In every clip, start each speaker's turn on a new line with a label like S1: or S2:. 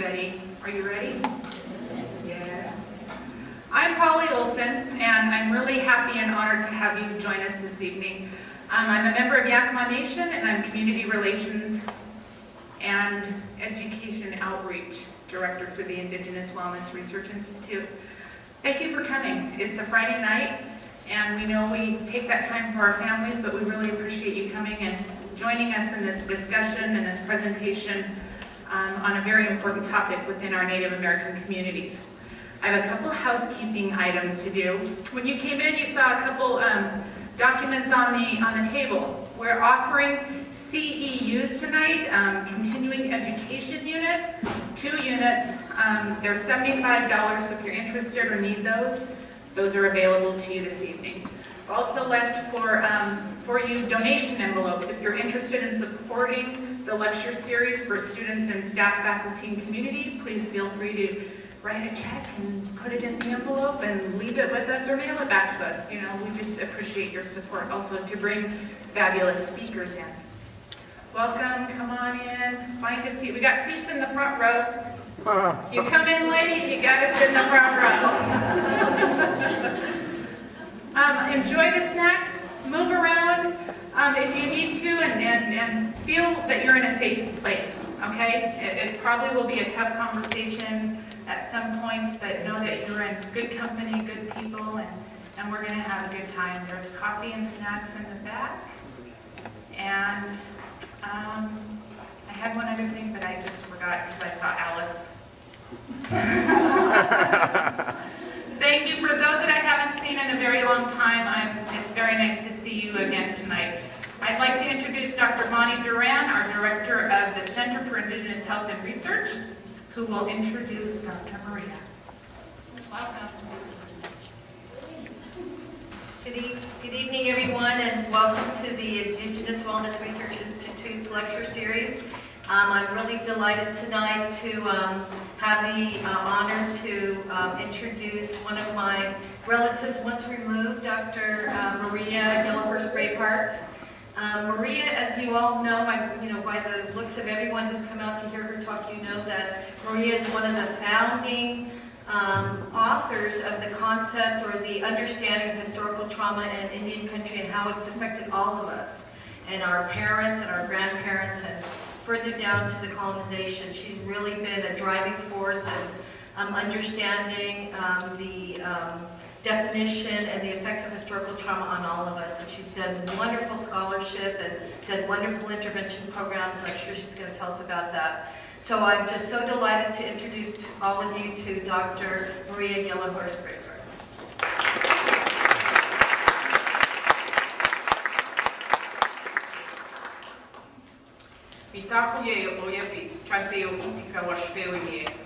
S1: everybody. Are you ready? Yes. I'm Polly Olson, and I'm really happy and honored to have you join us this evening. I'm a member of Yakima Nation, and I'm Community Relations and Education Outreach Director for the Indigenous Wellness Research Institute. Thank you for coming. It's a Friday night, and we know we take that time for our families, but we really appreciate you coming and joining us in this discussion and this presentation on a very important topic within our Native American communities. I have a couple housekeeping items to do. When you came in, you saw a couple documents on the table. We're offering CEUs tonight, continuing education units, 2 units. They're $75, so if you're interested or need those are available to you this evening. Also left for you donation envelopes. If you're interested in supporting the lecture series for students and staff, faculty, and community, please feel free to write a check and put it in the envelope and leave it with us or mail it back to us. You know, we just appreciate your support. Also to bring fabulous speakers in. Welcome, come on in, find a seat. We got seats in the front row. You come in late, you gotta sit in the front row. Enjoy the snacks, move around if you need to, and feel that you're in a safe place, okay? It probably will be a tough conversation at some points, but know that you're in good company, good people, and we're gonna have a good time. There's coffee and snacks in the back, and I had one other thing, but I just forgot because I saw Alice. Thank you. For those that I haven't seen in a very long time, it's very nice to see you again tonight. I'd like to introduce Dr. Bonnie Duran, our Director of the Center for Indigenous Health and Research, who will introduce Dr. Maria. Welcome.
S2: Good evening, everyone, and welcome to the Indigenous Wellness Research Institute's lecture series. I'm really delighted tonight to have the honor to introduce one of my relatives once removed, Dr. Maria Yellowhorse Braveheart. Maria, as you all know, by the looks of everyone who's come out to hear her talk, you know that Maria is one of the founding authors of the concept or the understanding of historical trauma in Indian country and how it's affected all of us and our parents and our grandparents and further down to the colonization. She's really been a driving force in understanding the definition and the effects of historical trauma on all of us. And she's done wonderful scholarship and done wonderful intervention programs, and I'm sure she's going to tell us about that. So I'm just so delighted to introduce all of you to Dr. Maria Yellowhorse Braveheart.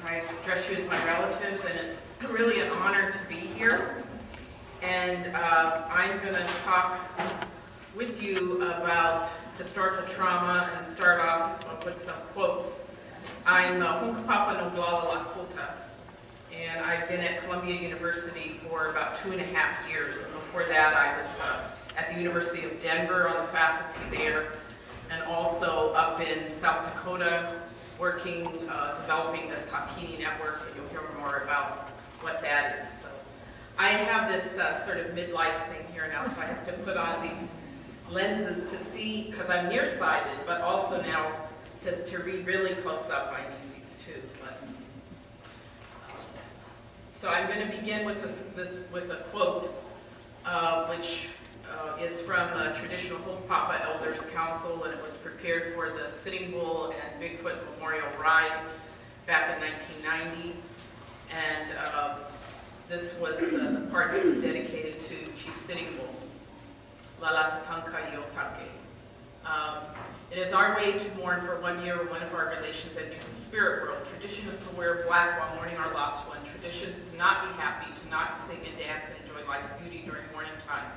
S3: I address you as my relatives, and it's really an honor to be here. And I'm going to talk with you about historical trauma and start off with some quotes. I'm Hunkpapa Noglala Lafuta, and I've been at Columbia University for about 2.5 years. And before that, I was at the University of Denver on the faculty there, and also up in South Dakota, working, developing the Takini network, and you'll hear more about what that is. So I have this sort of midlife thing here now, so I have to put on these lenses to see, because I'm nearsighted, but also now to read really close up, I need these too. But, so I'm going to begin with with a quote, which is from the Traditional Hunkpapa Elders Council, and it was prepared for the Sitting Bull and Bigfoot Memorial Ride back in 1990. And this was the part that was dedicated to Chief Sitting Bull, Lalatatanka Iotake. It is our way to mourn for 1 year when one of our relations enters the spirit world. Tradition is to wear black while mourning our lost one. Tradition is to not be happy, to not sing and dance and enjoy life's beauty during mourning time.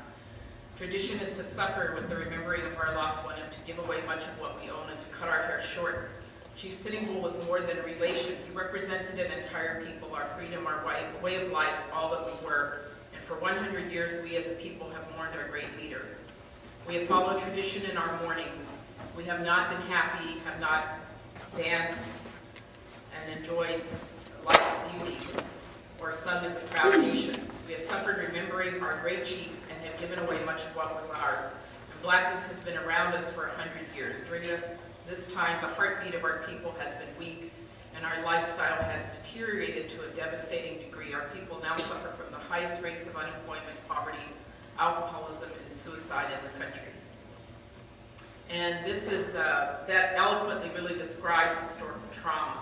S3: Tradition is to suffer with the remembering of our lost one and to give away much of what we own and to cut our hair short. Chief Sitting Bull was more than a relation. He represented an entire people, our freedom, our way of life, all that we were. And for 100 years, we as a people have mourned our great leader. We have followed tradition in our mourning. We have not been happy, have not danced and enjoyed life's beauty, or sung as a proud nation. We have suffered remembering our great chief and have given away much of what was ours. And blackness has been around us for 100 years. During this time, the heartbeat of our people has been weak, and our lifestyle has deteriorated to a devastating degree. Our people now suffer from the highest rates of unemployment, poverty, alcoholism, and suicide in the country. And this is, that eloquently really describes historical trauma.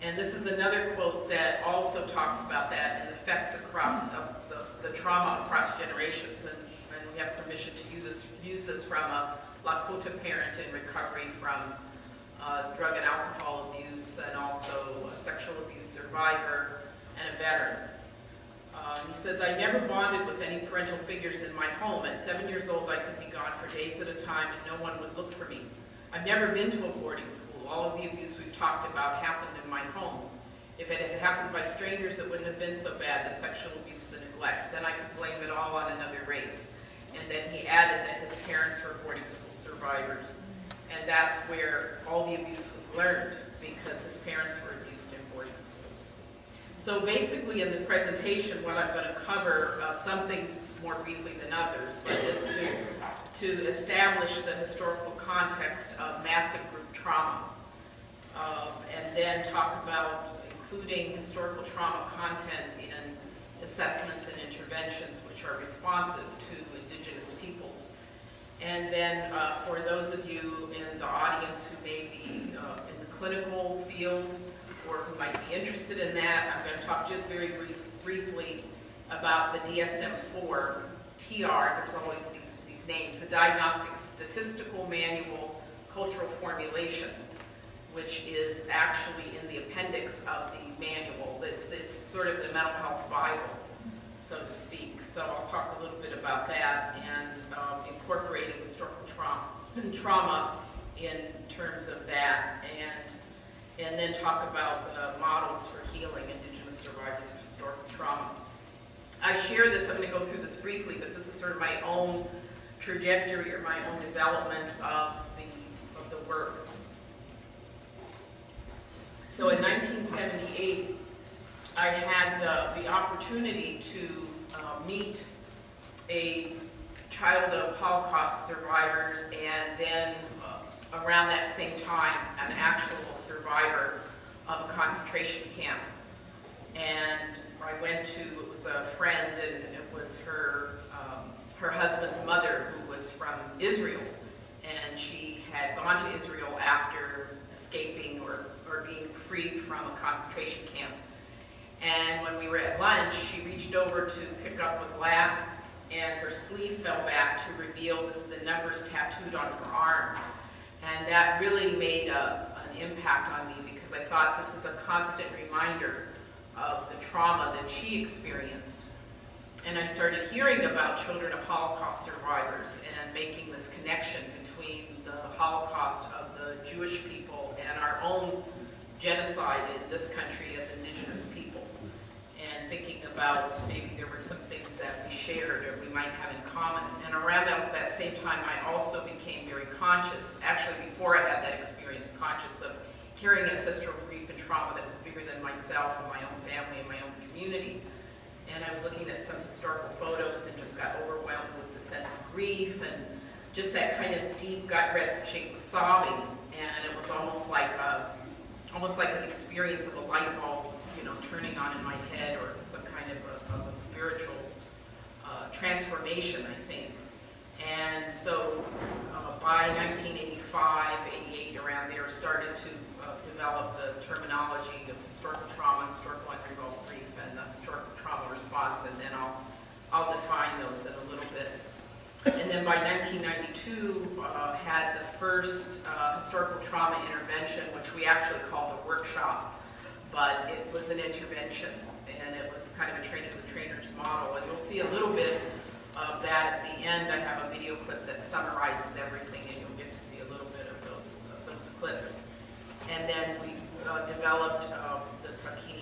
S3: And this is another quote that also talks about that and effects across the trauma across generations. And we have permission to use this from a Lakota parent in recovery from drug and alcohol abuse, and also a sexual abuse survivor and a veteran. He says, I never bonded with any parental figures in my home. At 7 years old, I could be gone for days at a time and no one would look for me. I've never been to a boarding school. All of the abuse we've talked about happened in my home. If it had happened by strangers, it wouldn't have been so bad, the sexual abuse, the neglect. Then I could blame it all on another race. And then he added that his parents were boarding school survivors. And that's where all the abuse was learned, because his parents were abused in boarding school. So basically in the presentation, what I'm going to cover, some things more briefly than others, but is to establish the historical context of massive group trauma. And then talk about including historical trauma content in assessments and interventions which are responsive to Indigenous peoples. And then for those of you in the audience who may be in the clinical field or who might be interested in that, I'm going to talk just very briefly about the DSM-4 TR. There's always these names. The Diagnostic Statistical Manual Cultural Formulation, which is actually in the appendix of the manual. It's sort of the mental health Bible, so to speak. So I'll talk a little bit about that and incorporating historical trauma in terms of that, and then talk about models for healing Indigenous survivors of historical trauma. I share this, I'm going to go through this briefly, but this is sort of my own trajectory or my own development of the work. So in 1978, I had the opportunity to meet a child of Holocaust survivors, and then around that same time, an actual survivor of a concentration camp. And I went to, it was a friend, and it was her husband's mother, who was from Israel, and she had gone to Israel after escaping or being freed from a concentration camp. And when we were at lunch, she reached over to pick up a glass, and her sleeve fell back to reveal the numbers tattooed on her arm. And that really made an impact on me, because I thought this is a constant reminder of the trauma that she experienced. And I started hearing about children of Holocaust survivors and making this connection between the Holocaust of the Jewish people and our own genocide in this country as Indigenous people. And thinking about maybe there were some things that we shared or we might have in common. And around that same time, I also became very conscious, actually before I had that experience, conscious of carrying ancestral grief and trauma that was bigger than myself and my own family and my own community. And I was looking at some historical photos and just got overwhelmed with the sense of grief and just that kind of deep, gut-wrenching sobbing. And it was almost like an experience of a light bulb, turning on in my head, or some kind of a spiritual transformation, I think. And so by 1985, 88, around there, started to develop the terminology of historical trauma, historical unresolved grief, and the historical trauma response, and then I'll define those in a little bit. And then by 1992, had the first historical trauma intervention, which we actually called a workshop, but it was an intervention, and it was kind of a training the trainers model. And you'll see a little bit of that at the end. I have a video clip that summarizes everything, and you'll get to see a little bit of those clips. And then we developed the Taki